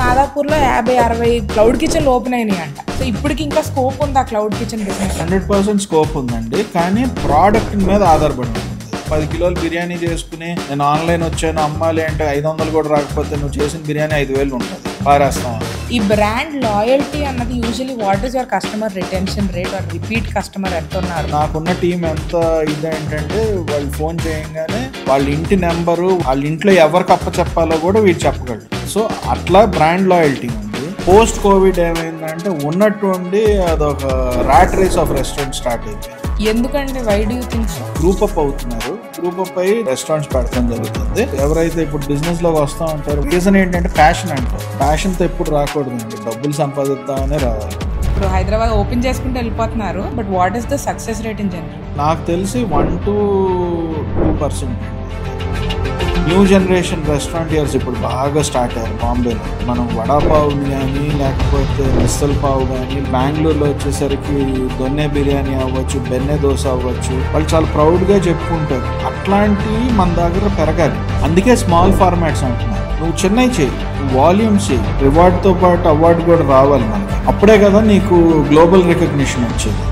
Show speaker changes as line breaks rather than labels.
మాదాపూర్లో 50-60 cloud కిచెన్లు open అయినాయి అంట. So ఇప్పటికి ఇంకా స్కోప్ ఉంది ఆ క్లౌడ్ కిచెన్ బిజినెస్.
100% స్కోప్ ఉందండి, కానీ ప్రోడక్ట్ మీద ఆధారపడి ఉంటుంది. 10 కిలోలు బిర్యానీ చేసుకుని నేను ఆన్లైన్ వచ్చాను అమ్మాలి అంటే 500 కూడా రాకపోతే నువ్వు చేసిన బిర్యానీ 5,000 ఉంటుంది, పారేస్తాం.
ఈ బ్రాండ్ లాయల్టీ అన్నది usually what is your customer retention rate or repeat customer ఎంత ఉన్నారు?
నాకున్న టీం ఎంత ఇదేంటంటే వాళ్ళు ఫోన్ చేయగానే వాళ్ళ ఇంటి నెంబరు, వాళ్ళ ఇంట్లో ఎవరికి అప్పచెప్పాలో కూడా వీళ్ళు చెప్పగలరు. సో అట్లా బ్రాండ్ లాయల్టీ ఉంది. పోస్ట్ కోవిడ్ ఏమైందంటే ఉన్నట్టుండి అదొక rat race of restaurant start అయింది.
ఎందుకంటే why do you think so?
Group up అవుతున్నారు, గ్రూప్ అప్ అయ్యి రెస్టారెంట్స్ పెడతాం జరుగుతుంది. ఎవరైతే ఇప్పుడు బిజినెస్ లోకి వస్తూ ఉంటారో రీజన్ ఏంటంటే ప్యాషన్ అంటారు. ప్యాషన్తో ఎప్పుడు రాకూడదండి, డబ్బులు సంపాదిద్దామనే రావాలి.
ఇప్పుడు హైదరాబాద్ ఓపెన్ చేసుకుంటూ వెళ్ళిపోతున్నారు, but what is the success rate in general?
నాకు తెలిసి 1 to 2%. న్యూ జనరేషన్ రెస్టారెంటియర్స్ ఇప్పుడు బాగా స్టార్ట్ అయ్యారు బాంబేలో. మనం వడాపావు కానీ లేకపోతే మిస్సల్ పావు కానీ, బెంగళూరులో వచ్చేసరికి దొన్నె బిర్యానీ అవ్వచ్చు, బెన్నె దోశ అవ్వచ్చు, వాళ్ళు చాలా ప్రౌడ్గా చెప్పుకుంటారు. అట్లాంటివి మన దగ్గర పెరగాలి. అందుకే స్మాల్ ఫార్మాట్స్ అంటున్నారు. నువ్వు చెన్నై చేయి, వాల్యూమ్స్ చేయి, రివార్డ్తో పాటు అవార్డు కూడా రావాలి మనకి. అప్పుడే కదా నీకు గ్లోబల్ రికగ్నిషన్ వచ్చేది.